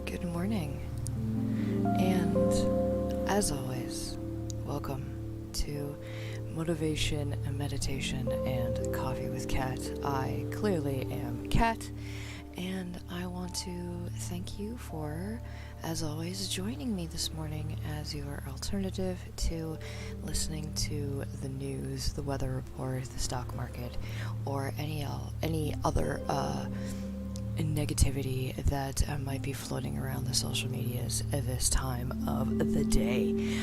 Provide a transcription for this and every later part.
Good morning, and as always, welcome to motivation, meditation, and coffee with Kat. I clearly am Kat, and I want to thank you for, as always, joining me this morning as your alternative to listening to the news, the weather report, the stock market, or any other negativity that might be floating around the social medias at this time of the day.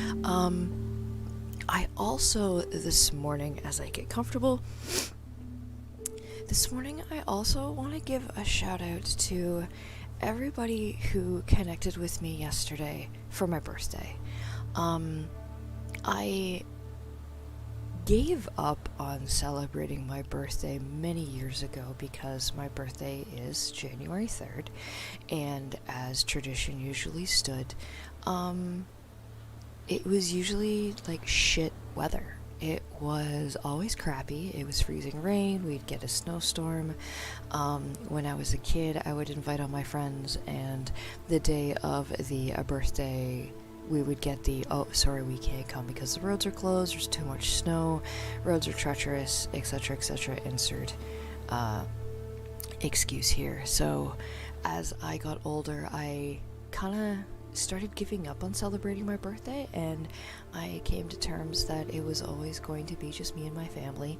I also, this morning, as I get comfortable, I also want to give a shout out to everybody who connected with me yesterday for my birthday. I gave up on celebrating my birthday many years ago because my birthday is January 3rd, and as tradition usually stood, it was usually like shit weather. It was always crappy. It was freezing rain. We'd get a snowstorm. When I was a kid, I would invite all my friends, and the day of the birthday, we would get we can't come because the roads are closed, there's too much snow, roads are treacherous, etc., etc., insert excuse here. So as I got older, I kind of started giving up on celebrating my birthday, and I came to terms that it was always going to be just me and my family.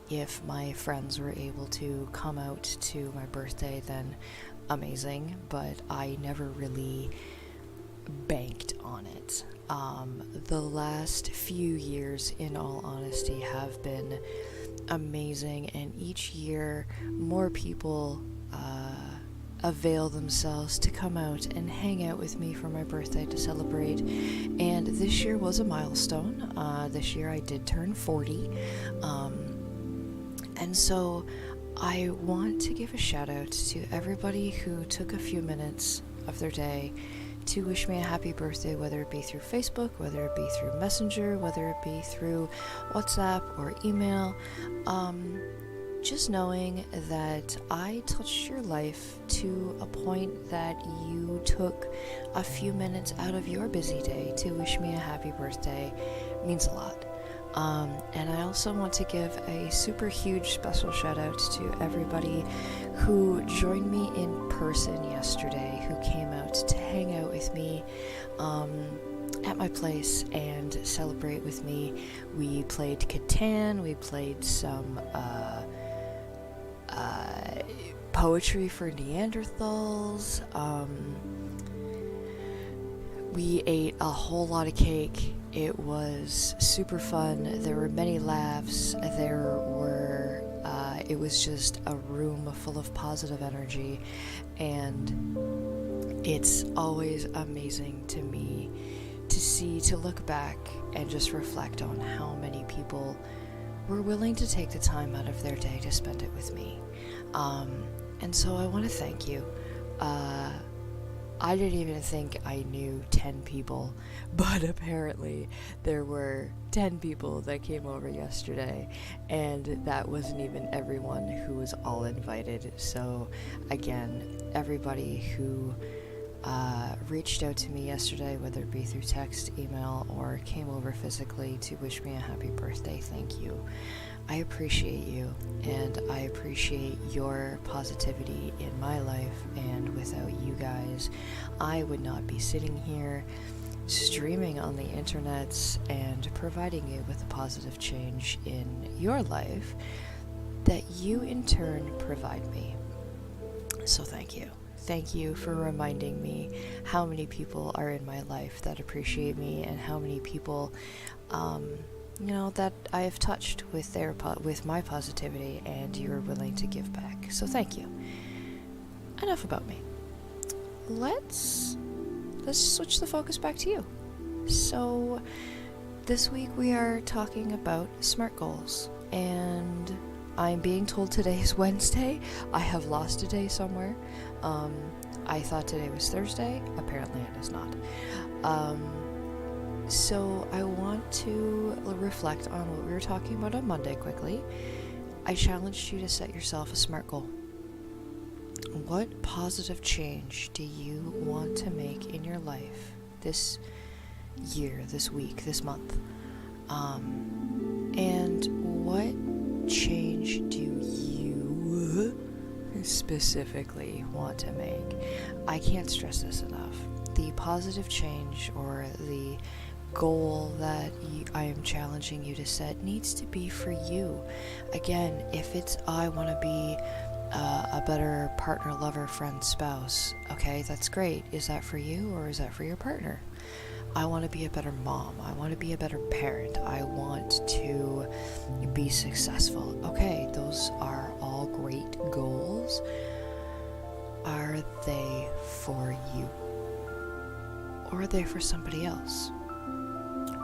If my friends were able to come out to my birthday, then amazing, but I never really banked on it. The last few years, in all honesty, have been amazing, and each year more people avail themselves to come out and hang out with me for my birthday to celebrate. And this year was a milestone. This year I did turn 40, and so I want to give a shout out to everybody who took a few minutes of their day to wish me a happy birthday, whether it be through Facebook, whether it be through Messenger, whether it be through WhatsApp or email. Just knowing that I touched your life to a point that you took a few minutes out of your busy day to wish me a happy birthday means a lot. And I also want to give a super huge special shout out to everybody who joined me in person yesterday, who came out to hang out with me at my place and celebrate with me. We played Catan, we played some poetry for Neanderthals, we ate a whole lot of cake. It was super fun. There were many laughs. It was just a room full of positive energy, and it's always amazing to me to look back and just reflect on how many people were willing to take the time out of their day to spend it with me. And so I want to thank you. I didn't even think I knew 10 people, but apparently there were 10 people that came over yesterday, and that wasn't even everyone who was all invited. So again, everybody who reached out to me yesterday, whether it be through text, email, or came over physically to wish me a happy birthday, thank you. I appreciate you, and I appreciate your positivity in my life, and without you guys, I would not be sitting here streaming on the internets and providing you with a positive change in your life that you in turn provide me. So thank you. Thank you for reminding me how many people are in my life that appreciate me, and how many people that I have touched with my positivity, and you're willing to give back. So thank you. Enough about me. Let's switch the focus back to you. So this week we are talking about SMART goals, and I'm being told today is Wednesday. I have lost a day somewhere. I thought today was Thursday. Apparently it is not. So I want to reflect on what we were talking about on Monday quickly. I challenged you to set yourself a SMART goal. What positive change do you want to make in your life this year, this week, this month? And what change do you specifically want to make? I can't stress this enough. The positive change or the goal that I am challenging you to set needs to be for you. Again, if it's I want to be a better partner, lover, friend, spouse, okay, that's great. Is that for you or is that for your partner? I want to be a better mom. I want to be a better parent. I want to be successful. Okay, those are all great goals. Are they for you? Or are they for somebody else?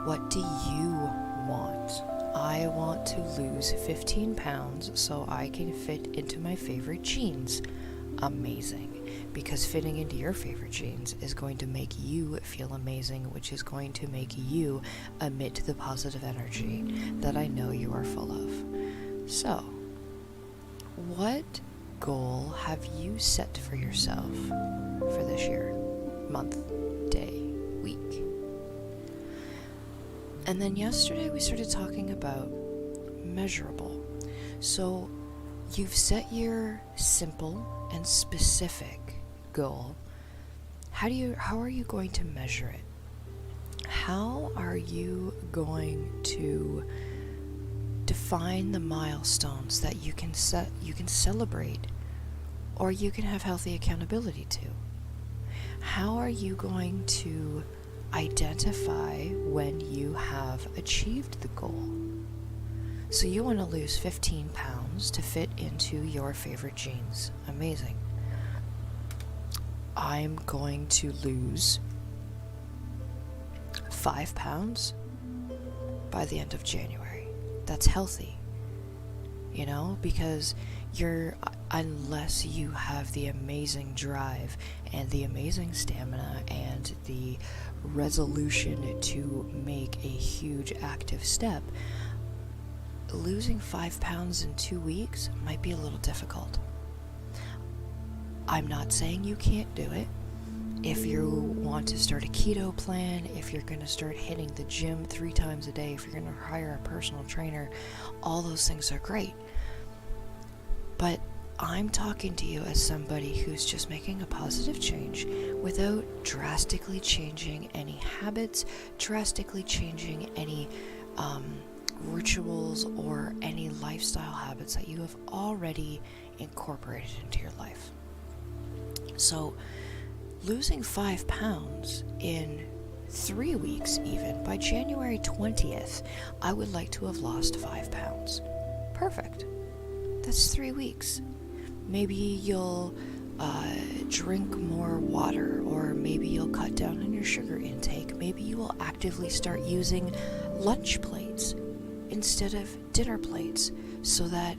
What do you want? I want to lose 15 pounds so I can fit into my favorite jeans. Amazing. Because fitting into your favorite jeans is going to make you feel amazing, which is going to make you emit the positive energy that I know you are full of. So, what goal have you set for yourself for this year, month, day, week? And then yesterday we started talking about measurable. So, you've set your simple and specific goal. How are you going to measure it? How are you going to define the milestones that you can celebrate, or you can have healthy accountability to? How are you going to identify when you have achieved the goal? So you want to lose 15 pounds to fit into your favorite jeans. Amazing. I'm going to lose 5 pounds by the end of January. That's healthy, because unless you have the amazing drive and the amazing stamina and the resolution to make a huge active step, losing 5 pounds in 2 weeks might be a little difficult. I'm not saying you can't do it. If you want to start a keto plan, if you're going to start hitting the gym 3 times a day, if you're going to hire a personal trainer, all those things are great. But I'm talking to you as somebody who's just making a positive change without drastically changing any habits, drastically changing any rituals or any lifestyle habits that you have already incorporated into your life. So, losing 5 pounds in 3 weeks, even by January 20th, I would like to have lost 5 pounds. Perfect. That's 3 weeks. Maybe you'll drink more water, or maybe you'll cut down on your sugar intake. Maybe you will actively start using lunch plates instead of dinner plates so that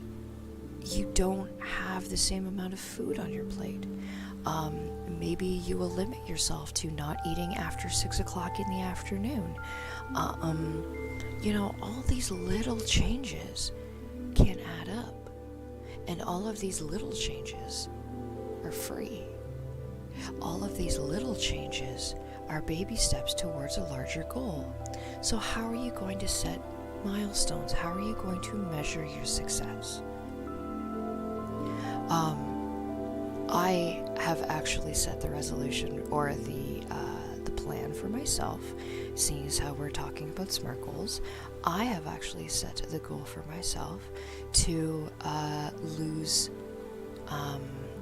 you don't have the same amount of food on your plate. Maybe you will limit yourself to not eating after 6 o'clock in the afternoon. All these little changes can add up. And all of these little changes are free. All of these little changes are baby steps towards a larger goal. So how are you going to set milestones? How are you going to measure your success? I have actually set the resolution or the plan for myself, seeing as how we're talking about SMART goals. I have actually set the goal for myself to lose,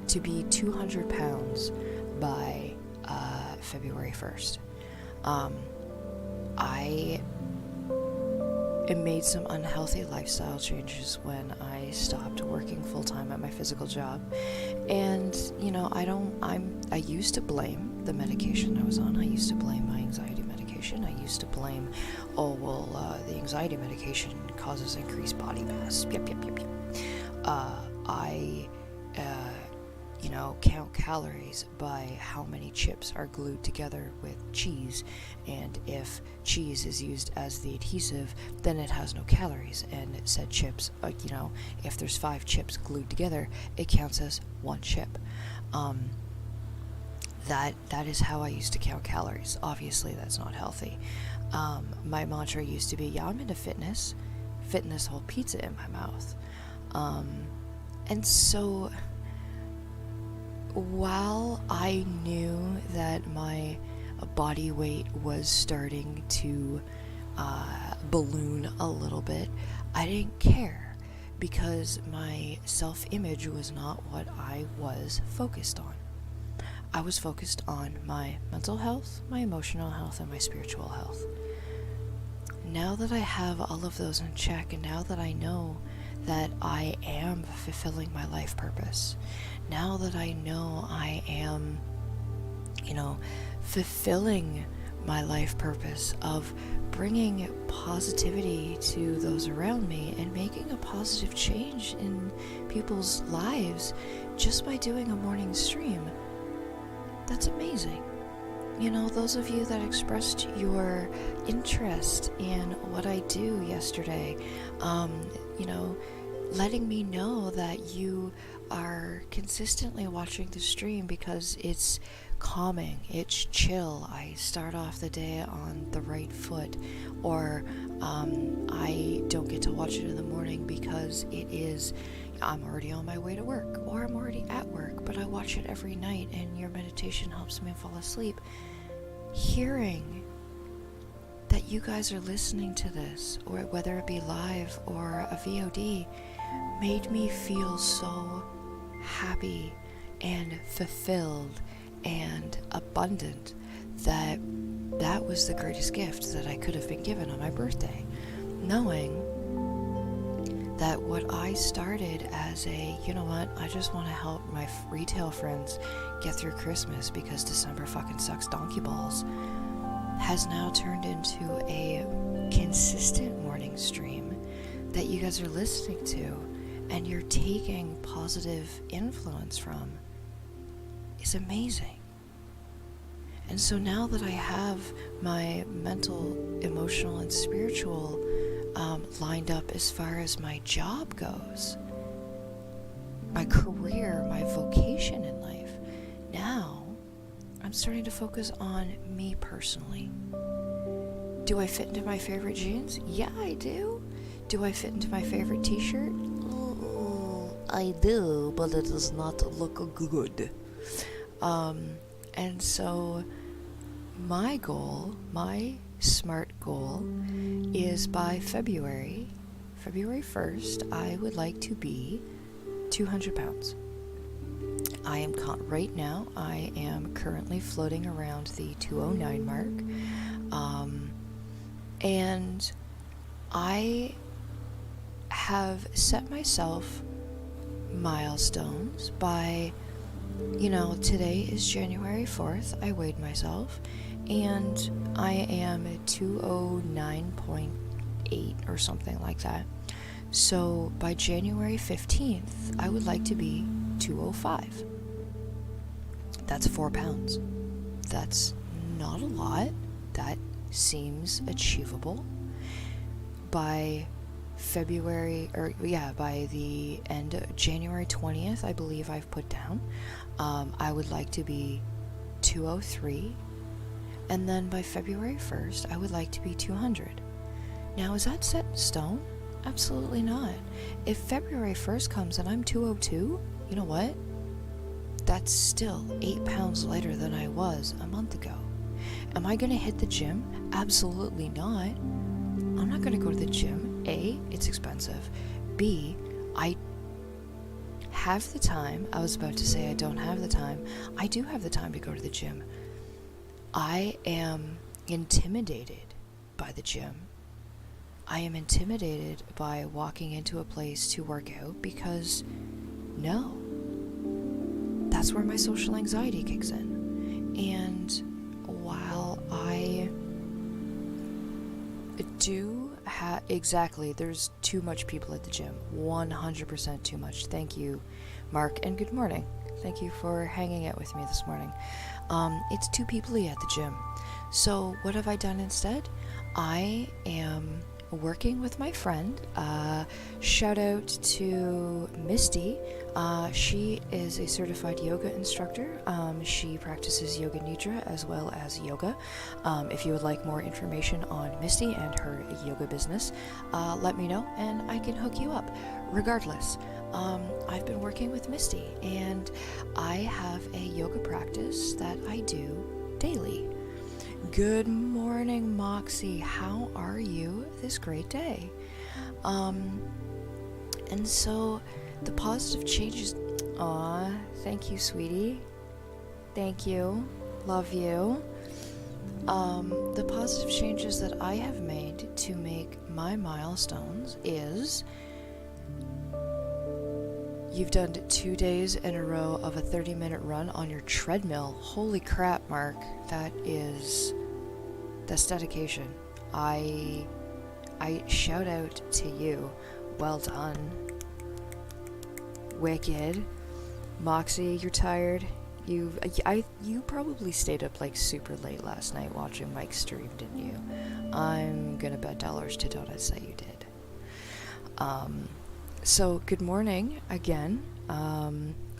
to be 200 pounds by February 1st. I made some unhealthy lifestyle changes when I stopped working full-time at my physical job. And, I used to blame the medication I was on. I used to blame my anxiety medication. I used to blame, the anxiety medication causes increased body mass. Yep. I count calories by how many chips are glued together with cheese, and if cheese is used as the adhesive, then it has no calories, and said chips, if there's 5 chips glued together, it counts as 1 chip. That is how I used to count calories. Obviously, that's not healthy. My mantra used to be, I'm into fitness. fitting this whole pizza in my mouth. And so while I knew that my body weight was starting to balloon a little bit, I didn't care, because my self-image was not what I was focused on. I was focused on my mental health, my emotional health, and my spiritual health. Now that I have all of those in check, and now that I know that I am fulfilling my life purpose, now that I know I am, fulfilling my life purpose of bringing positivity to those around me and making a positive change in people's lives just by doing a morning stream, that's amazing. Those of you that expressed your interest in what I do yesterday, letting me know that you are consistently watching the stream because it's calming, it's chill, I start off the day on the right foot, or I don't get to watch it in the morning because I'm already on my way to work, or I'm already at work, but I watch it every night and your meditation helps me fall asleep. Hearing that you guys are listening to this, or whether it be live or a VOD, made me feel so happy and fulfilled and abundant that was the greatest gift that I could have been given on my birthday. Knowing that what I started as I just want to help my retail friends get through Christmas because December fucking sucks donkey balls, has now turned into a consistent morning stream that you guys are listening to and you're taking positive influence from, is amazing. And so now that I have my mental, emotional, and spiritual lined up as far as my job goes, my career, my vocation in life, now I'm starting to focus on me personally. Do I fit into my favorite jeans? Yeah, I do. Do I fit into my favorite t-shirt? I do, but it does not look good. And so my goal, my SMART goal, is by February 1st, I would like to be 200 pounds. Right now, I am currently floating around the 209 mark. And I have set myself milestones by, today is January 4th, I weighed myself, and I am 209.8 or something like that. So by January 15th, I would like to be 205. That's 4 pounds. That's not a lot. That seems achievable. By by the end of January 20th, I believe I've put down, I would like to be 203, and then by February 1st, I would like to be 200. Now, is that set in stone? Absolutely not. If February 1st comes and I'm 202, you know what? That's still 8 pounds lighter than I was a month ago. Am I going to hit the gym? Absolutely not. I'm not going to go to the gym. A, it's expensive. B, I have the time. I was about to say I don't have the time. I do have the time to go to the gym. I am intimidated by the gym. I am intimidated by walking into a place to work out because, no, that's where my social anxiety kicks in. And while I do exactly, there's too much people at the gym, 100% too much. Thank you, Mark, and good morning. Thank you for hanging out with me this morning. It's too people-y at the gym. So what have I done instead? I am working with my friend. Shout out to Misty. She is a certified yoga instructor. She practices yoga nidra as well as yoga. If you would like more information on Misty and her yoga business, let me know and I can hook you up. Regardless, I've been working with Misty and I have a yoga practice that I do daily. Good morning, Moxie. How are you this great day? And so the positive changes. Aw, thank you, sweetie. Thank you. Love you. The positive changes that I have made to make my milestones is you've done 2 days in a row of a 30-minute run on your treadmill. Holy crap, Mark. That's dedication. I shout out to you. Well done. Wicked. Moxie, you're tired. You probably stayed up like super late last night watching Mike's stream, didn't you? I'm gonna bet dollars to donuts that you did. So good morning again.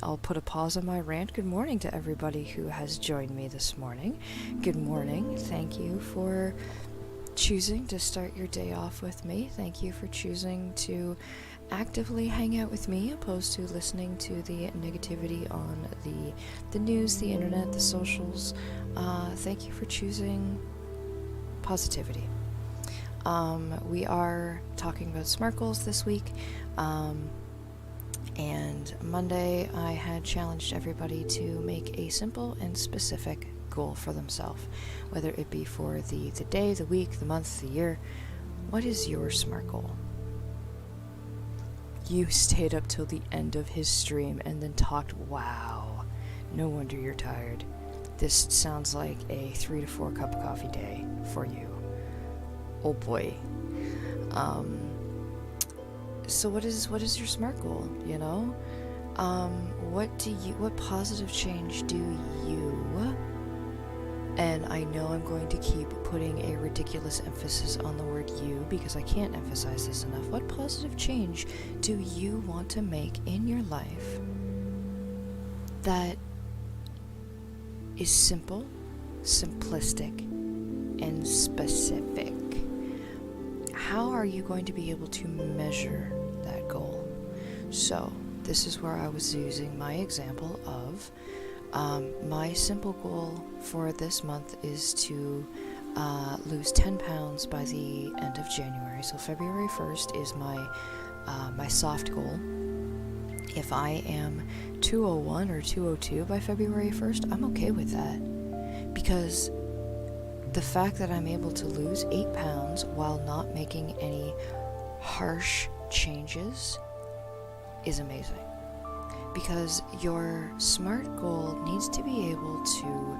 I'll put a pause on my rant. Good morning to everybody who has joined me this morning. Good morning. Thank you for choosing to start your day off with me. Thank you for choosing to actively hang out with me opposed to listening to the negativity on the news, the internet, the socials. Thank you for choosing positivity. We are talking about SMART goals this week. And Monday, I had challenged everybody to make a simple and specific goal for themselves, whether it be for the day, the week, the month, the year. What is your SMART goal? You stayed up till the end of his stream and then talked. Wow, no wonder you're tired. This sounds like a 3 to 4 cup of coffee day for you. Oh boy. So what is your SMART goal, you know? What positive change do you, and I know I'm going to keep putting a ridiculous emphasis on the word you because I can't emphasize this enough. What positive change do you want to make in your life that is simple, simplistic, and specific? How are you going to be able to measure that goal? So this is where I was using my example of my simple goal for this month is to lose 10 pounds by the end of January. So February 1st is my soft goal. If I am 201 or 202 by February 1st, I'm okay with that, because the fact that I'm able to lose 8 pounds while not making any harsh changes is amazing. Because your SMART goal needs to be able to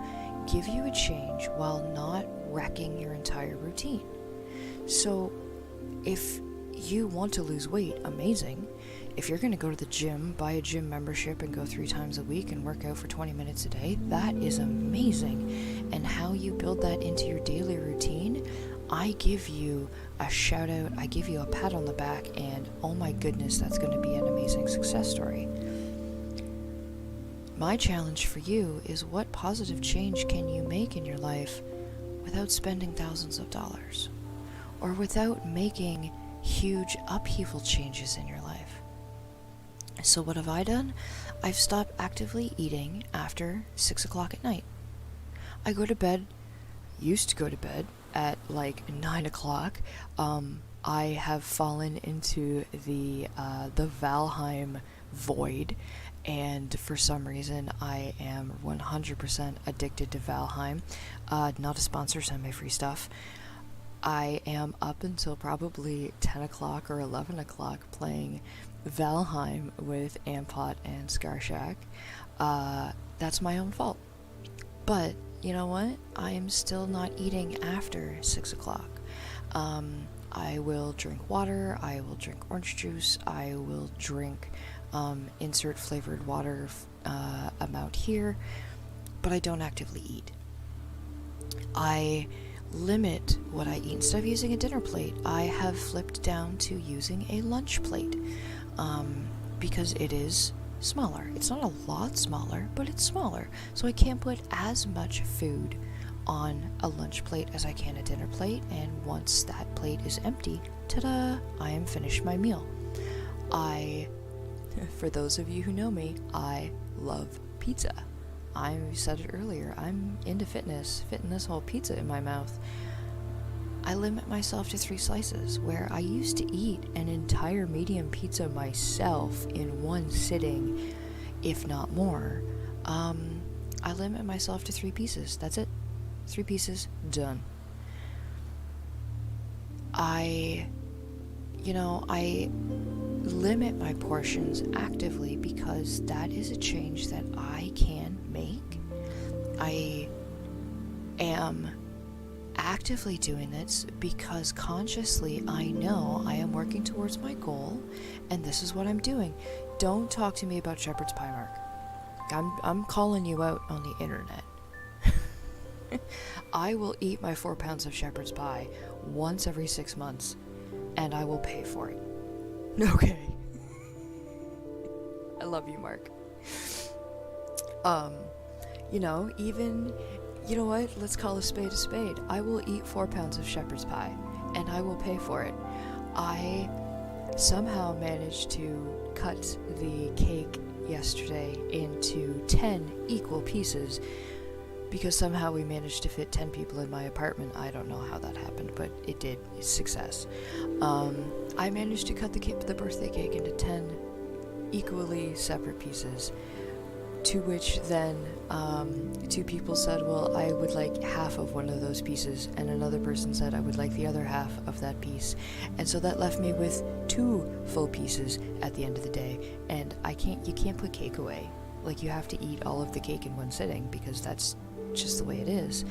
give you a change while not wrecking your entire routine. So if you want to lose weight, amazing. If you're going to go to the gym, buy a gym membership and go 3 times a week and work out for 20 minutes a day, that is amazing. And how you build that into your daily routine, I give you a shout out, I give you a pat on the back, and oh my goodness, that's going to be an amazing success story. My challenge for you is, what positive change can you make in your life without spending thousands of dollars, or without making huge upheaval changes in your life? So what have I done? I've stopped actively eating after 6 o'clock at night. I used to go to bed at like 9 o'clock. I have fallen into the Valheim void, and for some reason I am 100% addicted to Valheim. Not a sponsor, send me free stuff. I am up until probably 10 o'clock or 11 o'clock playing Valheim with Ampot and Skarshack. That's my own fault. But you know what? I am still not eating after 6 o'clock. I will drink water, I will drink orange juice, I will drink insert flavored water amount here, but I don't actively eat. I limit what I eat. Instead of using a dinner plate, I have flipped down to using a lunch plate, because it is smaller. It's not a lot smaller, but it's smaller. So I can't put as much food on a lunch plate as I can a dinner plate, and once that plate is empty, ta-da, I am finished my meal. For those of you who know me, I love pizza. I said it earlier, I'm into fitness, fitting this whole pizza in my mouth. I limit myself to 3 slices, where I used to eat an entire medium pizza myself in one sitting, if not more. I limit myself to 3 pieces. That's it. 3 pieces, done. I limit my portions actively because that is a change that I can make. I am actively doing this because consciously I know I am working towards my goal, and this is what I'm doing. Don't talk to me about shepherd's pie, Mark. I'm calling you out on the internet. I will eat my 4 pounds of shepherd's pie once every 6 months, and I will pay for it. Okay. I love you, Mark. You know what? Let's call a spade a spade. I will eat 4 pounds of shepherd's pie, and I will pay for it. I somehow managed to cut the cake yesterday into 10 equal pieces, because somehow we managed to fit 10 people in my apartment. I don't know how that happened, but it did. It's success. I managed to cut the birthday cake into 10 equally separate pieces, to which then 2 people said, well, I would like half of one of those pieces, and another person said I would like the other half of that piece, and so that left me with 2 full pieces at the end of the day. And you can't put cake away. Like, you have to eat all of the cake in one sitting, because that's just the way it is.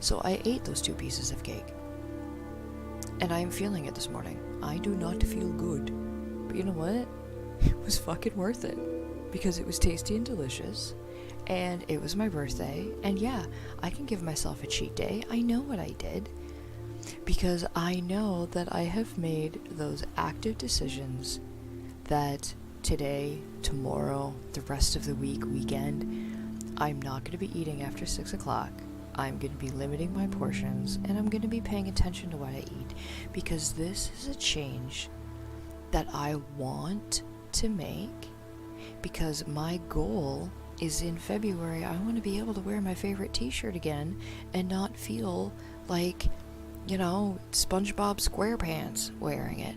So I ate those 2 pieces of cake, and I am feeling it this morning. I do not feel good, but you know what? It was fucking worth it, because it was tasty and delicious, and it was my birthday, and yeah, I can give myself a cheat day. I know what I did, because I know that I have made those active decisions that today, tomorrow, the rest of the weekend, I'm not going to be eating after 6 o'clock. I'm going to be limiting my portions, and I'm going to be paying attention to what I eat, because this is a change that I want to make, because my goal is in February. I want to be able to wear my favorite t-shirt again and not feel like, SpongeBob SquarePants wearing it,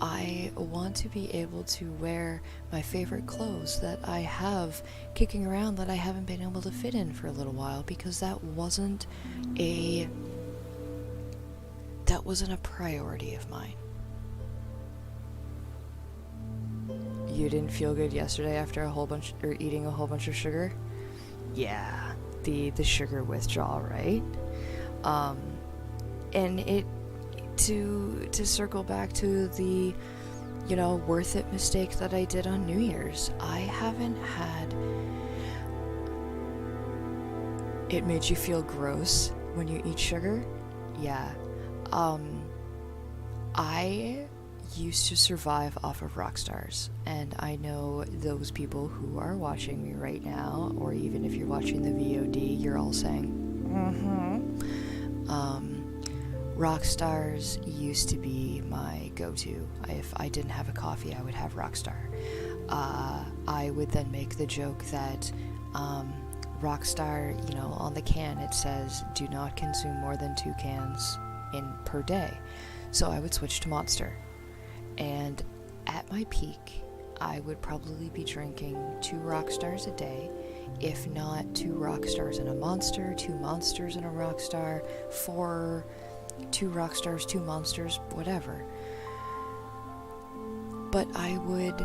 I want to be able to wear my favorite clothes that I have kicking around that I haven't been able to fit in for a little while, because that wasn't a priority of mine. You didn't feel good yesterday after eating a whole bunch of sugar? Yeah, the sugar withdrawal, right? And it to circle back to the worth it mistake that I did on New Year's. I haven't had it made you feel gross when you eat sugar? Yeah. I used to survive off of Rockstars, and I know those people who are watching me right now, or even if you're watching the VOD, you're all saying, Rockstars used to be my go-to. If I didn't have a coffee, I would have Rockstar. I would then make the joke that Rockstar, on the can it says, do not consume more than 2 cans per day. So I would switch to Monster. And at my peak, I would probably be drinking 2 Rockstars a day, if not 2 Rockstars and a Monster, 2 Monsters and a Rockstar, 2 Rockstars, 2 Monsters, whatever. But I would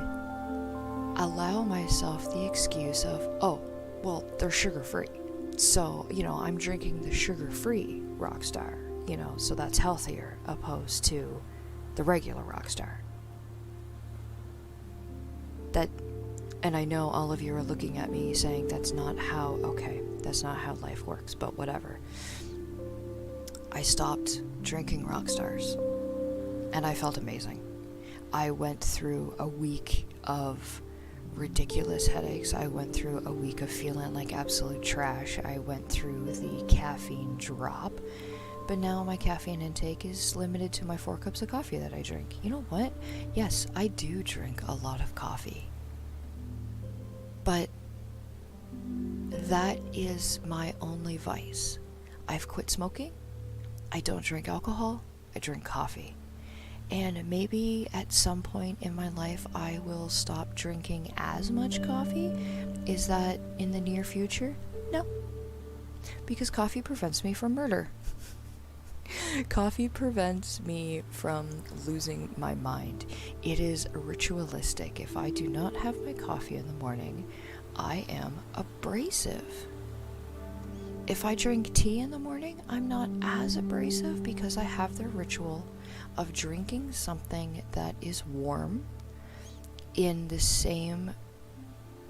allow myself the excuse of, oh, well, they're sugar-free. So, I'm drinking the sugar-free Rockstar, so that's healthier opposed to the regular Rockstar. That And I know all of you are looking at me saying that's not how life works, but whatever. I stopped drinking Rockstars, and I felt amazing. I went through a week of ridiculous headaches. I went through a week of feeling like absolute trash. I went through the caffeine drop, but now my caffeine intake is limited to my 4 cups of coffee that I drink. You know what? Yes, I do drink a lot of coffee, but that is my only vice. I've quit smoking. I don't drink alcohol. I drink coffee. And maybe at some point in my life I will stop drinking as much coffee. Is that in the near future? No. Because coffee prevents me from murder. Coffee prevents me from losing my mind. It is ritualistic. If I do not have my coffee in the morning, I am abrasive. If I drink tea in the morning, I'm not as abrasive because I have the ritual of drinking something that is warm in the same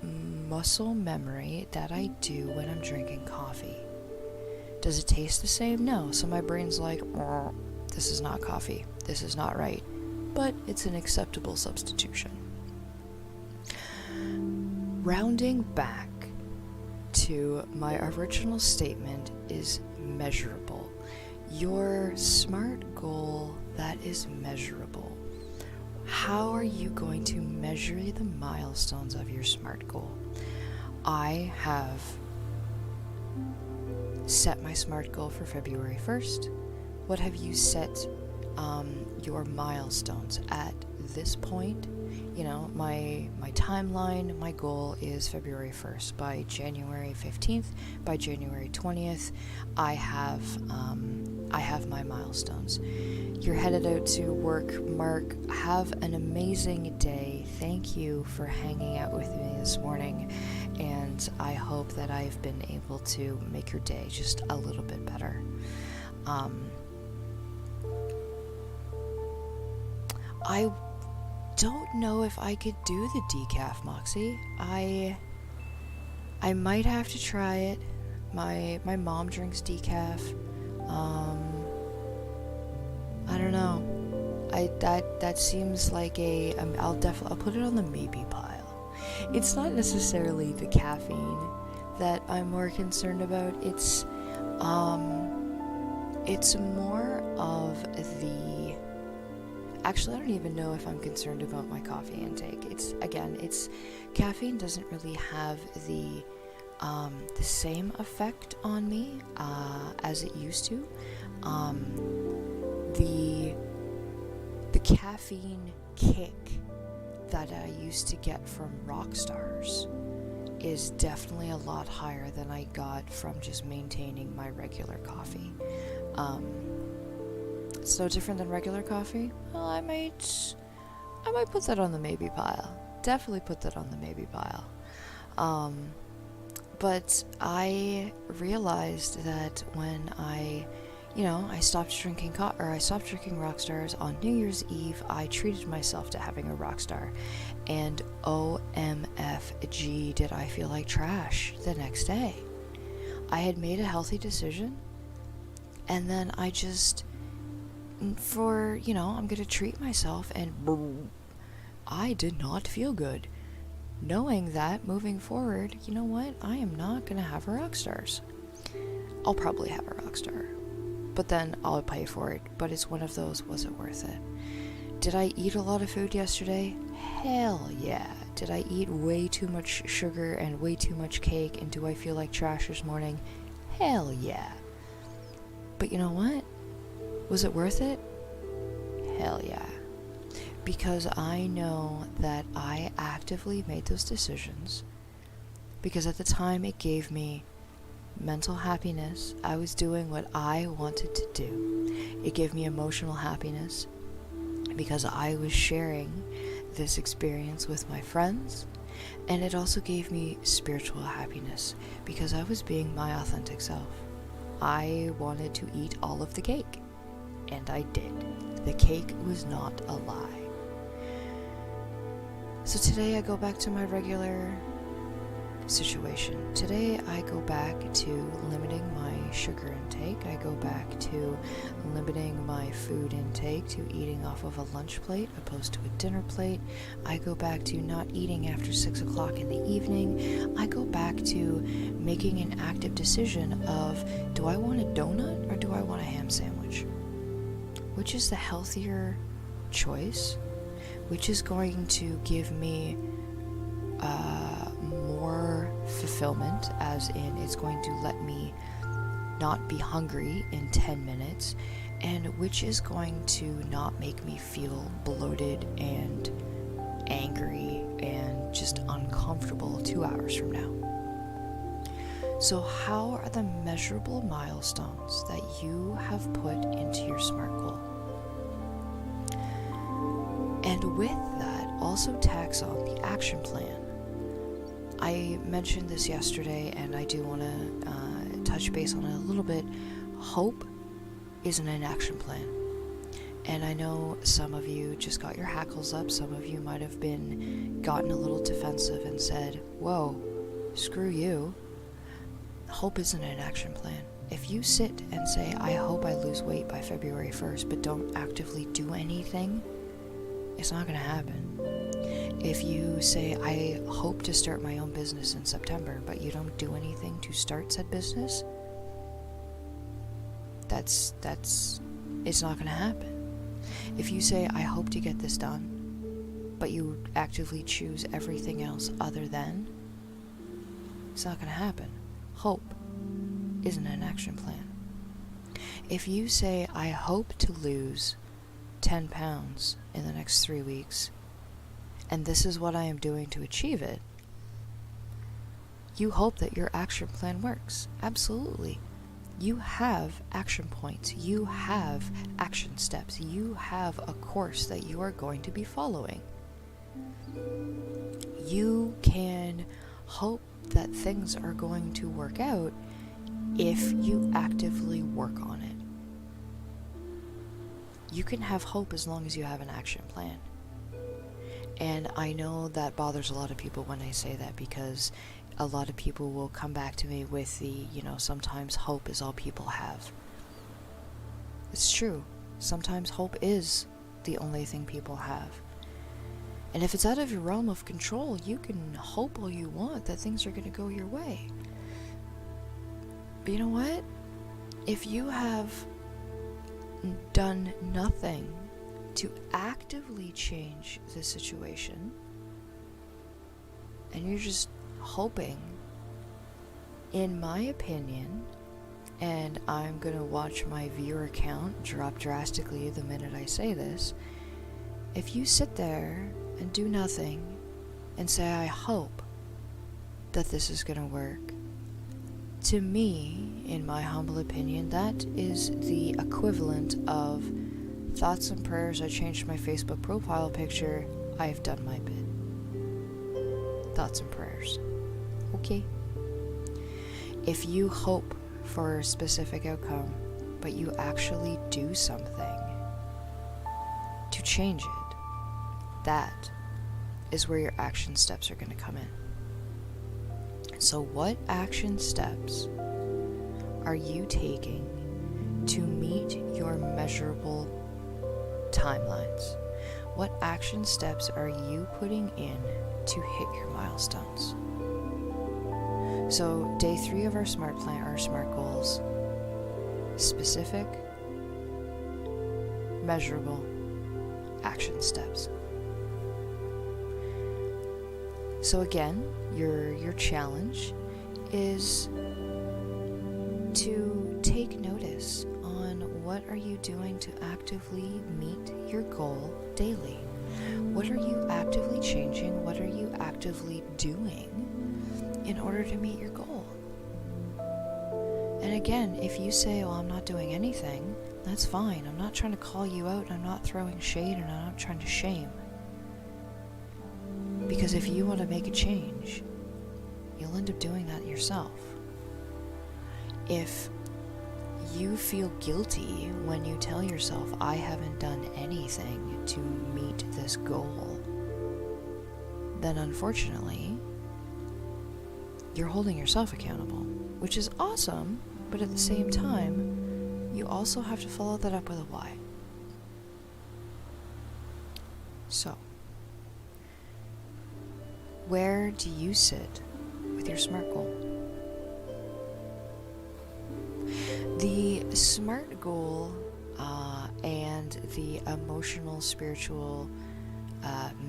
muscle memory that I do when I'm drinking coffee. Does it taste the same? No. So my brain's like, this is not coffee. This is not right. But it's an acceptable substitution. Rounding back to my original statement is measurable. Your SMART goal that is measurable. How are you going to measure the milestones of your SMART goal? I have set my SMART goal for February 1st. What have you set your milestones at this point? You know, my timeline, my goal is February 1st. By January 15th, by January 20th, I have my milestones. You're headed out to work. Mark, have an amazing day. Thank you for hanging out with me this morning, and I hope that I've been able to make your day just a little bit better. I don't know if I could do the decaf Moxie. I might have to try it. My mom drinks decaf. I don't know. That seems like I'll put it on the maybe pile. It's not necessarily the caffeine that I'm more concerned about. It's more of the. Actually, I don't even know if I'm concerned about my coffee intake. It's caffeine doesn't really have the same effect on me as it used to. The caffeine kick that I used to get from Rockstars is definitely a lot higher than I got from just maintaining my regular coffee. It's no different than regular coffee. Well, I might put that on the maybe pile. Definitely put that on the maybe pile. But I realized that when I stopped drinking I stopped drinking Rockstars on New Year's Eve, I treated myself to having a Rockstar, and OMFG did I feel like trash the next day. I had made a healthy decision, and then I just, I'm gonna treat myself, and I did not feel good. Knowing that, moving forward, you know what? I am not gonna have a Rockstars. I'll probably have a Rockstar, but then I'll pay for it. But it's one of those, was it worth it? Did I eat a lot of food yesterday? Hell yeah. Did I eat way too much sugar and way too much cake, and do I feel like trash this morning? Hell yeah. But you know what? Was it worth it? Hell yeah. Because I know that I actively made those decisions, because at the time it gave me mental happiness. I was doing what I wanted to do. It gave me emotional happiness because I was sharing this experience with my friends, and it also gave me spiritual happiness because I was being my authentic self. I wanted to eat all of the cake, and I did. The cake was not a lie. So today I go back to my regular situation. Today I go back to limiting my sugar intake. I go back to limiting my food intake to eating off of a lunch plate opposed to a dinner plate. I go back to not eating after 6 o'clock in the evening. I go back to making an active decision of, do I want a donut or do I want a ham sandwich? Which is the healthier choice? Which is going to give me more fulfillment, as in it's going to let me not be hungry in 10 minutes, and which is going to not make me feel bloated and angry and just uncomfortable 2 hours from now. So how are the measurable milestones that you have put into your SMART goal? And with that, also tax on the action plan. I mentioned this yesterday, and I do want to touch base on it a little bit. Hope isn't an action plan. And I know some of you just got your hackles up. Some of you might have gotten a little defensive and said, whoa, screw you. Hope isn't an action plan. If you sit and say, I hope I lose weight by February 1st, but don't actively do anything, it's not going to happen. If you say, I hope to start my own business in September, but you don't do anything to start said business, it's not going to happen. If you say, I hope to get this done, but you actively choose everything else other than, it's not going to happen. Hope isn't an action plan. If you say, I hope to lose 10 pounds in the next 3 weeks, and this is what I am doing to achieve it, you hope that your action plan works. Absolutely. You have action points. You have action steps. You have a course that you are going to be following. You can hope that things are going to work out if you actively work on it. You can have hope as long as you have an action plan. And I know that bothers a lot of people when I say that, because a lot of people will come back to me with the, sometimes hope is all people have. It's true. Sometimes hope is the only thing people have. And if it's out of your realm of control, you can hope all you want that things are going to go your way. But you know what? If you have done nothing to actively change the situation, and you're just hoping, in my opinion, and I'm gonna watch my viewer count drop drastically the minute I say this, if you sit there and do nothing and say, I hope that this is gonna work, to me, in my humble opinion, that is the equivalent of thoughts and prayers. I changed my Facebook profile picture. I've done my bit. Thoughts and prayers. Okay. If you hope for a specific outcome, but you actually do something to change it, that is where your action steps are going to come in. So what action steps are you taking to meet your measurable timelines? What action steps are you putting in to hit your milestones? So day 3 of our SMART plan, our SMART goals: specific, measurable, action steps. So again, your challenge is to take notice on what are you doing to actively meet your goal daily. What are you actively changing? What are you actively doing in order to meet your goal? And again, if you say, well, I'm not doing anything, that's fine. I'm not trying to call you out, and I'm not throwing shade, and I'm not trying to shame. Because if you want to make a change, you'll end up doing that yourself. If you feel guilty when you tell yourself, I haven't done anything to meet this goal, then unfortunately, you're holding yourself accountable, which is awesome, but at the same time, you also have to follow that up with a why. So, where do you sit with your SMART goal? The SMART goal and the emotional, spiritual,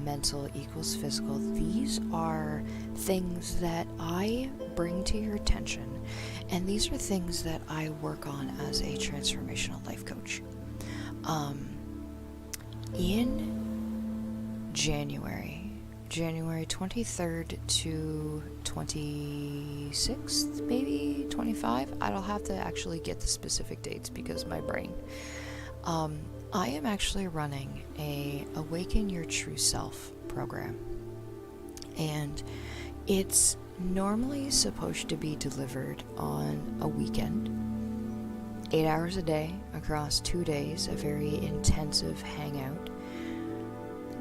mental equals physical, these are things that I bring to your attention, and these are things that I work on as a transformational life coach. In January 23rd to 26th, maybe 25, I'll have to actually get the specific dates because my brain. I am actually running a Awaken Your True Self program, and it's normally supposed to be delivered on a weekend, 8 hours a day across 2 days, a very intensive hangout.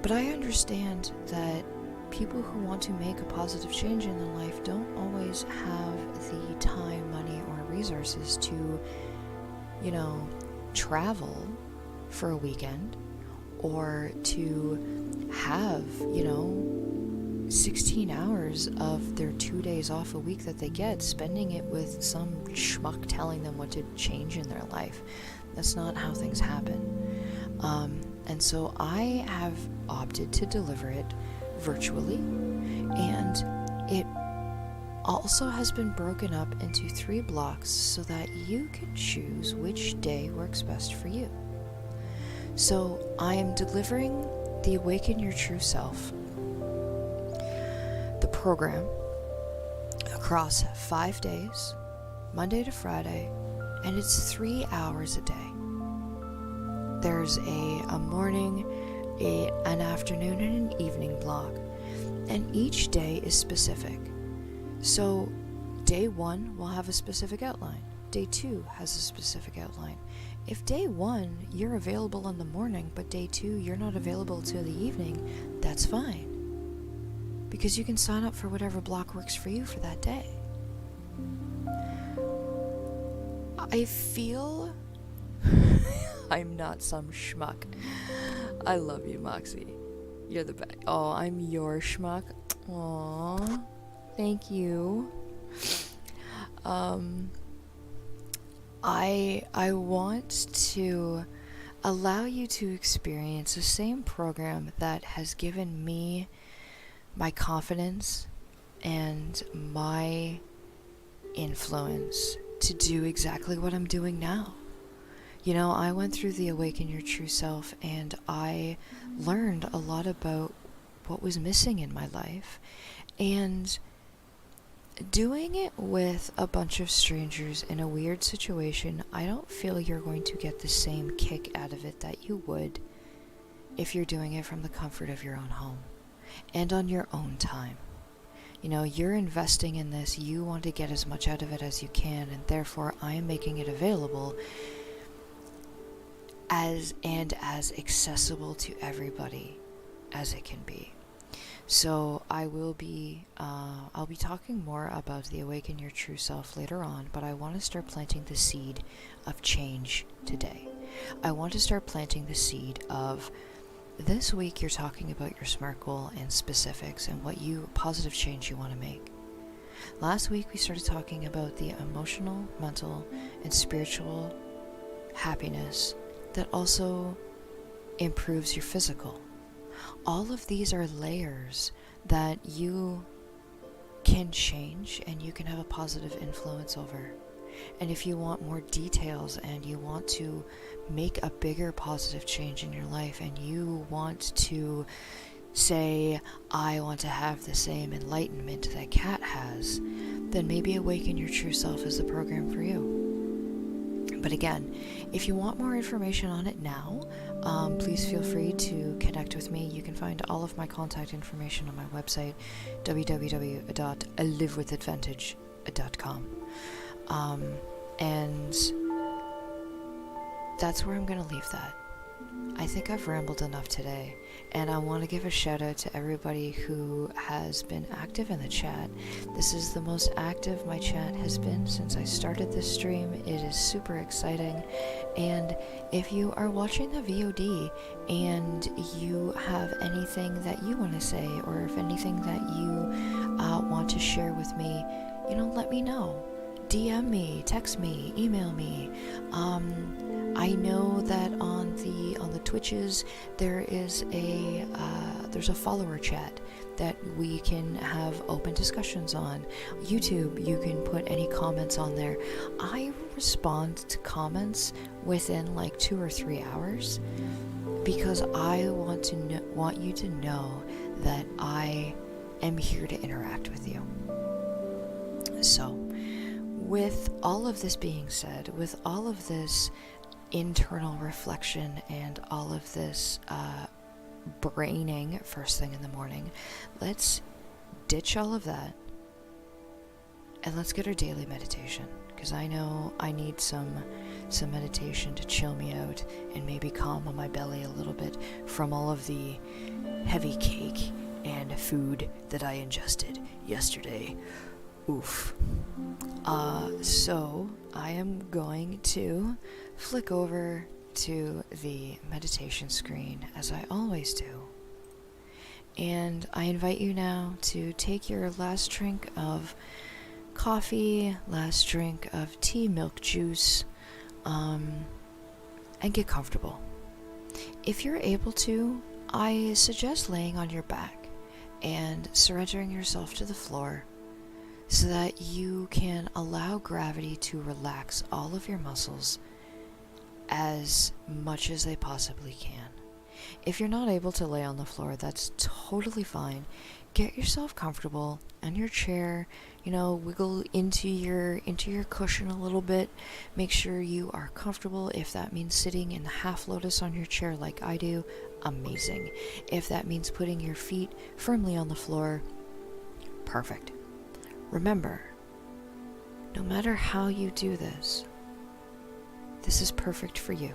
But I understand that people who want to make a positive change in their life don't always have the time, money, or resources to, travel for a weekend, or to have, 16 hours of their 2 days off a week that they get, spending it with some schmuck telling them what to change in their life. That's not how things happen. And so I have opted to deliver it virtually, and it also has been broken up into 3 blocks so that you can choose which day works best for you. So I am delivering the Awaken Your True Self, the program, across 5 days, Monday to Friday, and it's 3 hours a day. There's a morning, an afternoon, and an evening block, and each day is specific. So day 1 will have a specific outline. Day 2 has a specific outline. If day 1 you're available in the morning, but day 2 you're not available till the evening, that's fine, because you can sign up for whatever block works for you for that day. I feel I'm not some schmuck. I love you, Moxie. You're the best. Oh, I'm your schmuck. Aww. Thank you. I want to allow you to experience the same program that has given me my confidence and my influence to do exactly what I'm doing now. I went through the Awaken Your True Self, and I learned a lot about what was missing in my life, and doing it with a bunch of strangers in a weird situation, I don't feel you're going to get the same kick out of it that you would if you're doing it from the comfort of your own home and on your own time. You're investing in this, you want to get as much out of it as you can, and therefore I am making it available as accessible to everybody as it can be. So I'll be talking more about the Awaken Your True Self later on, but I want to start planting the seed of change today. I want to start planting the seed of, this week you're talking about your SMART goal and specifics and what positive change you want to make. Last week we started talking about the emotional, mental, and spiritual happiness that also improves your physical. All of these are layers that you can change and you can have a positive influence over. And if you want more details and you want to make a bigger positive change in your life, and you want to say, I want to have the same enlightenment that Kat has, then maybe Awaken Your True Self is the program for you. But again, if you want more information on it now, please feel free to connect with me. You can find all of my contact information on my website, www.livewithadvantage.com. And that's where I'm going to leave that. I think I've rambled enough today, and I want to give a shout out to everybody who has been active in the chat. This is the most active my chat has been since I started this stream. It is super exciting, and if you are watching the VOD and you have anything that you want to say, or if anything that you want to share with me, let me know. DM me, text me, email me. I know that on the Twitches there's a follower chat that we can have open discussions on. YouTube, you can put any comments on there. I respond to comments within like 2 or 3 hours because I want you to know that I am here to interact with you. So, with all of this being said, with all of this internal reflection and all of this braining first thing in the morning, let's ditch all of that and let's get our daily meditation, because I know I need some meditation to chill me out and maybe calm my belly a little bit from all of the heavy cake and food that I ingested yesterday. Oof. So I am going to flick over to the meditation screen as I always do. And I invite you now to take your last drink of coffee, last drink of tea, milk, juice, and get comfortable. If you're able to, I suggest laying on your back and surrendering yourself to the floor, so that you can allow gravity to relax all of your muscles as much as they possibly can. If you're not able to lay on the floor, that's totally fine. Get yourself comfortable in your chair, wiggle into your cushion a little bit. Make sure you are comfortable. If that means sitting in the half lotus on your chair like I do, amazing. If that means putting your feet firmly on the floor, perfect. Remember, no matter how you do this, this is perfect for you.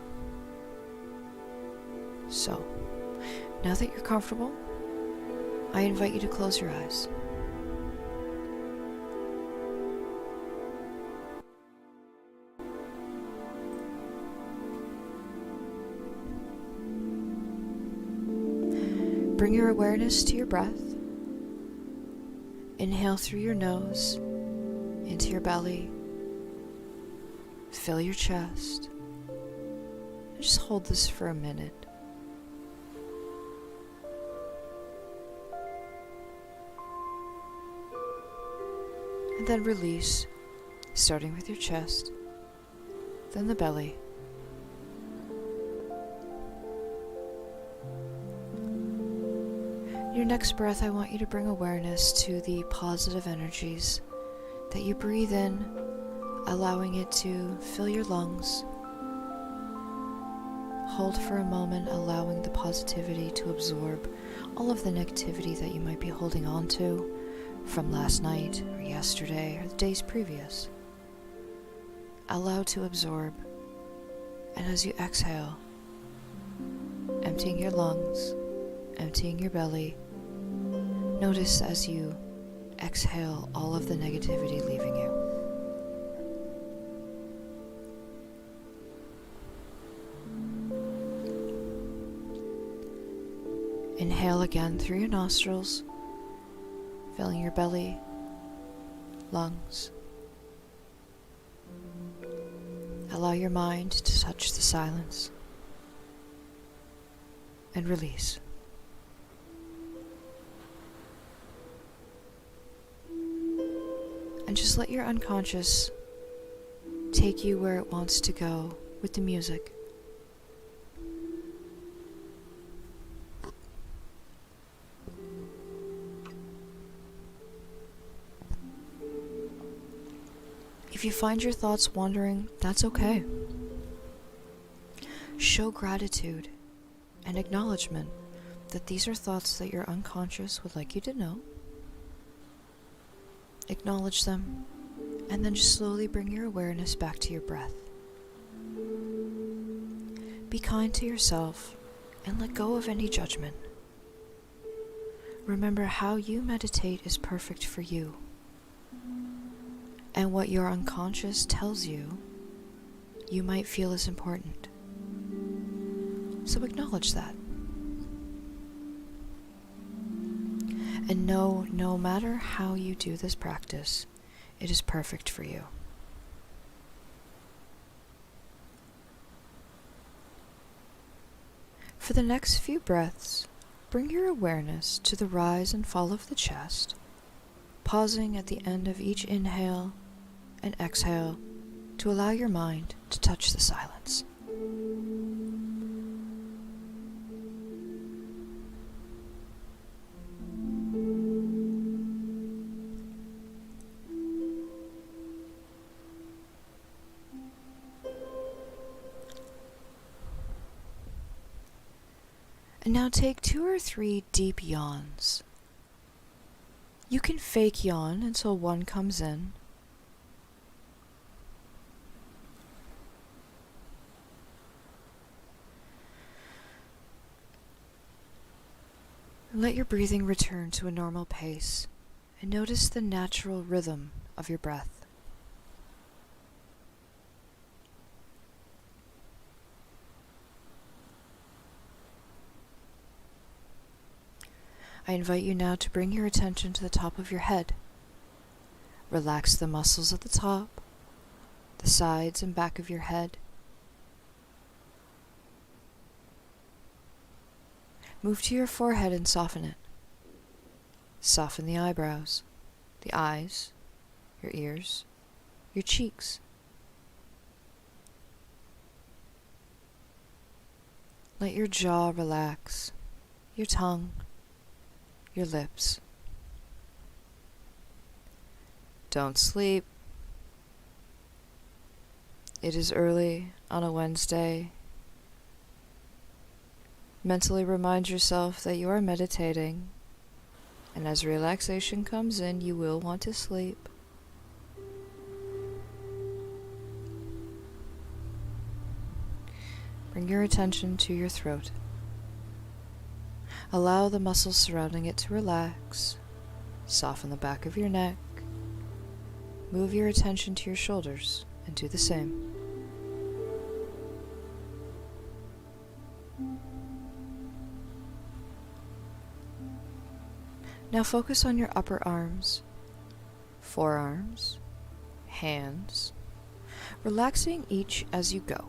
So, now that you're comfortable, I invite you to close your eyes. Bring your awareness to your breath. Inhale through your nose, into your belly, fill your chest, and just hold this for a minute. And then release, starting with your chest, then the belly. Your next breath, I want you to bring awareness to the positive energies that you breathe in, allowing it to fill your lungs. Hold for a moment, allowing the positivity to absorb all of the negativity that you might be holding on to from last night or yesterday or the days previous. Allow to absorb, and as you exhale, emptying your lungs, emptying your belly, notice as you exhale all of the negativity leaving you. Inhale again through your nostrils, filling your belly, lungs. Allow your mind to touch the silence and release. And just let your unconscious take you where it wants to go with the music. If you find your thoughts wandering, that's okay. Show gratitude and acknowledgement that these are thoughts that your unconscious would like you to know. Acknowledge them, and then just slowly bring your awareness back to your breath. Be kind to yourself and let go of any judgment. Remember how you meditate is perfect for you, and what your unconscious tells you, you might feel is important. So acknowledge that. And know, no matter how you do this practice, it is perfect for you. For the next few breaths, bring your awareness to the rise and fall of the chest, pausing at the end of each inhale and exhale to allow your mind to touch the silence. And now take 2 or 3 deep yawns. You can fake yawn until one comes in. Let your breathing return to a normal pace and notice the natural rhythm of your breath. I invite you now to bring your attention to the top of your head. Relax the muscles at the top, the sides and back of your head. Move to your forehead and soften it. Soften the eyebrows, the eyes, your ears, your cheeks. Let your jaw relax, your tongue, your lips. Don't sleep. It is early on a Wednesday. Mentally remind yourself that you are meditating, and as relaxation comes in, you will want to sleep. Bring your attention to your throat. Allow the muscles surrounding it to relax. Soften the back of your neck. Move your attention to your shoulders and do the same. Now focus on your upper arms, forearms, hands, relaxing each as you go.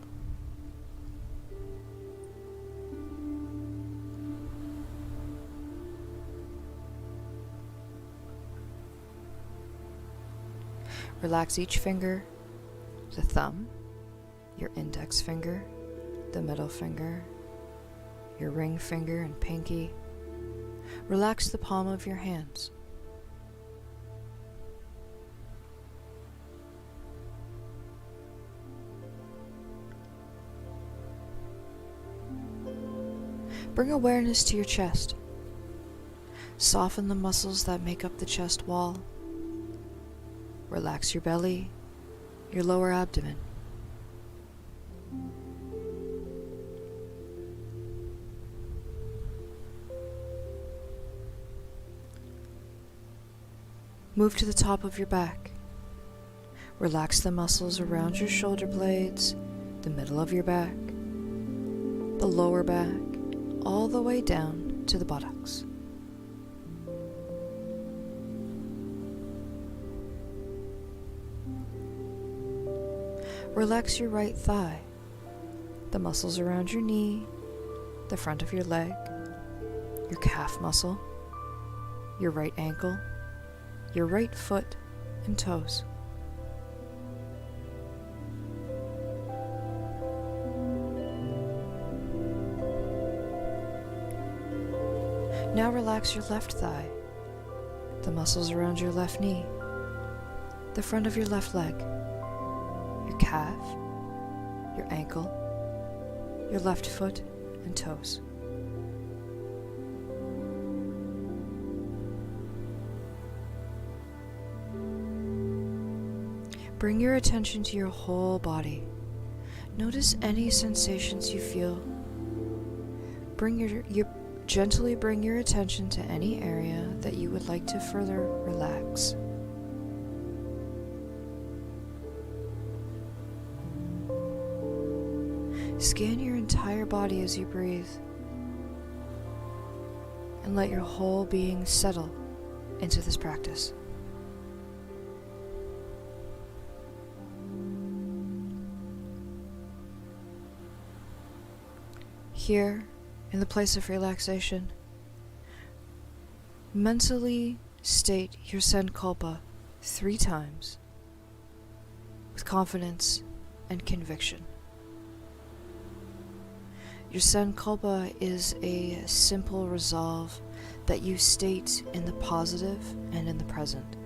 Relax each finger, the thumb, your index finger, the middle finger, your ring finger and pinky. Relax the palm of your hands. Bring awareness to your chest. Soften the muscles that make up the chest wall. Relax your belly, your lower abdomen. Move to the top of your back. Relax the muscles around your shoulder blades, the middle of your back, the lower back, all the way down to the buttocks. Relax your right thigh, the muscles around your knee, the front of your leg, your calf muscle, your right ankle, your right foot and toes. Now relax your left thigh, the muscles around your left knee, the front of your left leg, your calf, your ankle, your left foot and toes. Bring your attention to your whole body. Notice any sensations you feel. Gently bring your attention to any area that you would like to further relax. Scan your entire body as you breathe, and let your whole being settle into this practice. Here, in the place of relaxation, mentally state your Sankalpa 3 times with confidence and conviction. Your Sankalpa is a simple resolve that you state in the positive and in the present.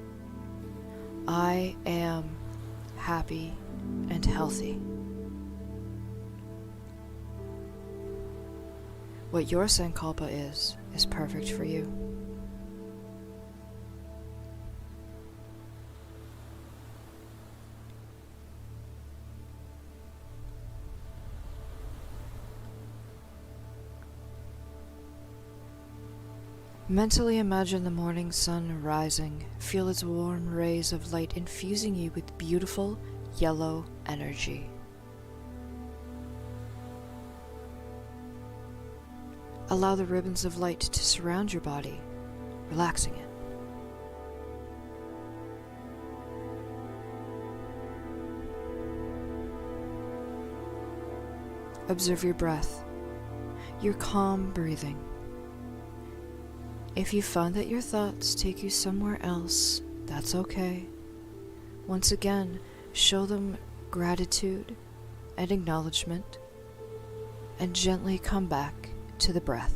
I am happy and healthy. What your Sankalpa is perfect for you. Mentally imagine the morning sun rising. Feel its warm rays of light infusing you with beautiful yellow energy. Allow the ribbons of light to surround your body, relaxing it. Observe your breath, your calm breathing. If you find that your thoughts take you somewhere else, that's okay. Once again, show them gratitude and acknowledgement, and gently come back to the breath.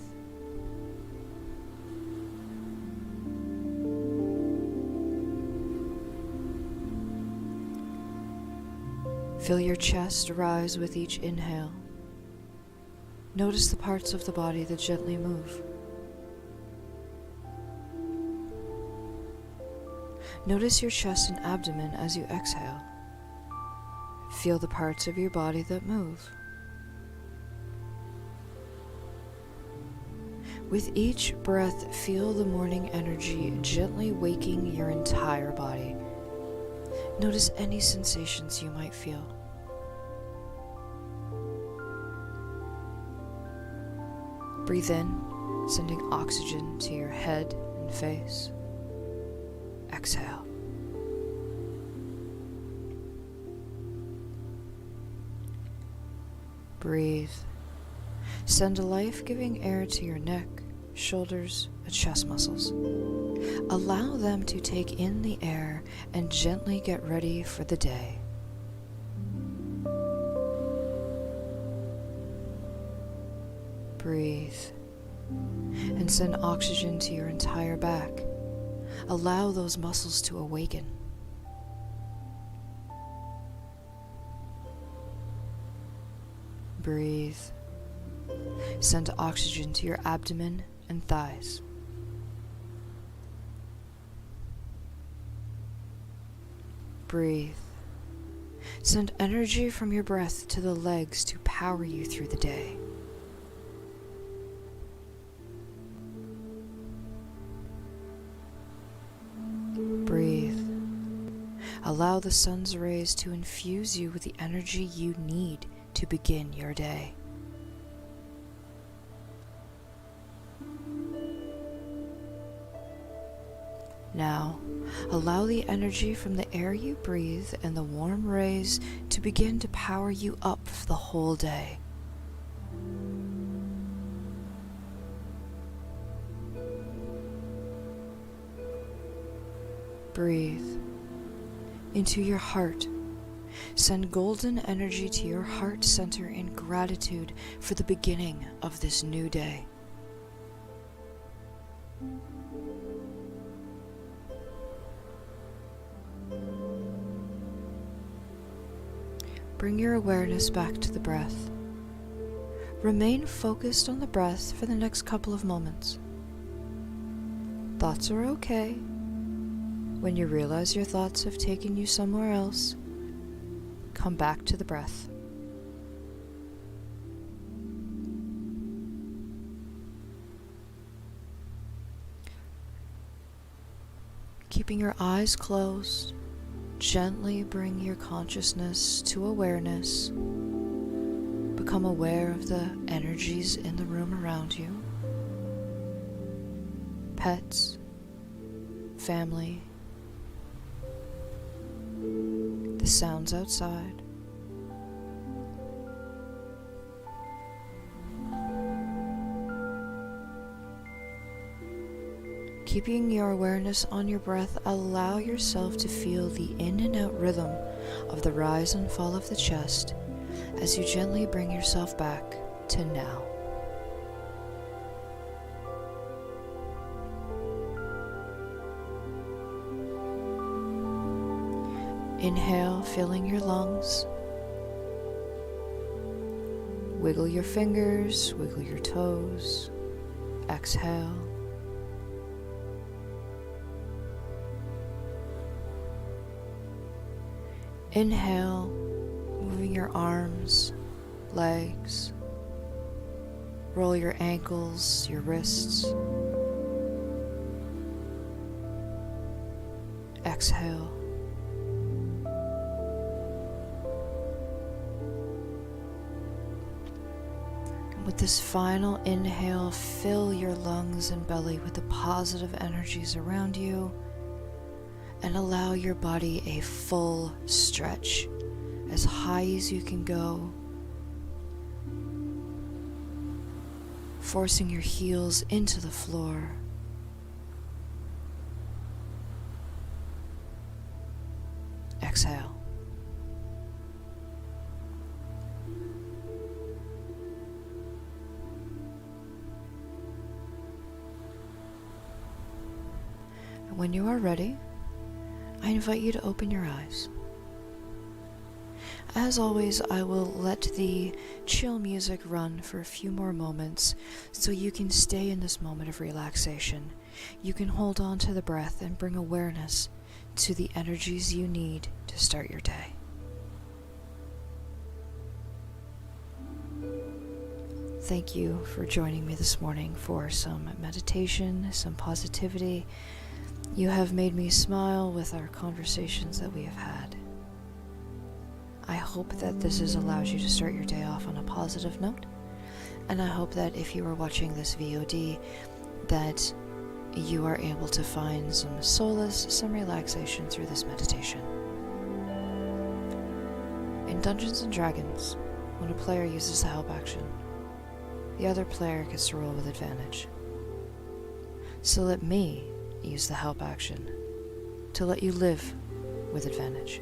Feel your chest rise with each inhale. Notice the parts of the body that gently move. Notice your chest and abdomen as you exhale. Feel the parts of your body that move. With each breath, feel the morning energy gently waking your entire body. Notice any sensations you might feel. Breathe in, sending oxygen to your head and face. Exhale. Breathe. Send life-giving air to your neck, shoulders, and chest muscles. Allow them to take in the air and gently get ready for the day. Breathe. And send oxygen to your entire back. Allow those muscles to awaken. Breathe. Send oxygen to your abdomen and thighs. Breathe. Send energy from your breath to the legs to power you through the day. Breathe. Allow the sun's rays to infuse you with the energy you need to begin your day. Now, allow the energy from the air you breathe and the warm rays to begin to power you up for the whole day. Breathe into your heart. Send golden energy to your heart center in gratitude for the beginning of this new day. Bring your awareness back to the breath. Remain focused on the breath for the next couple of moments. Thoughts are okay. When you realize your thoughts have taken you somewhere else, come back to the breath. Keeping your eyes closed, gently bring your consciousness to awareness. Become aware of the energies in the room around you. Pets, family, the sounds outside. Keeping your awareness on your breath, allow yourself to feel the in and out rhythm of the rise and fall of the chest as you gently bring yourself back to now. Inhale, filling your lungs. Wiggle your fingers, wiggle your toes. Exhale. Inhale, moving your arms, legs. Roll your ankles, your wrists. Exhale. With this final inhale, fill your lungs and belly with the positive energies around you and allow your body a full stretch, as high as you can go, forcing your heels into the floor. Exhale. When you are ready, I invite you to open your eyes. As always, I will let the chill music run for a few more moments so you can stay in this moment of relaxation. You can hold on to the breath and bring awareness to the energies you need to start your day. Thank you for joining me this morning for some meditation, some positivity. You have made me smile with our conversations that we have had. I hope that this has allowed you to start your day off on a positive note, and I hope that if you are watching this VOD, that you are able to find some solace, some relaxation through this meditation. In Dungeons & Dragons, when a player uses the help action, the other player gets to roll with advantage. So let me use the help action to let you live with advantage.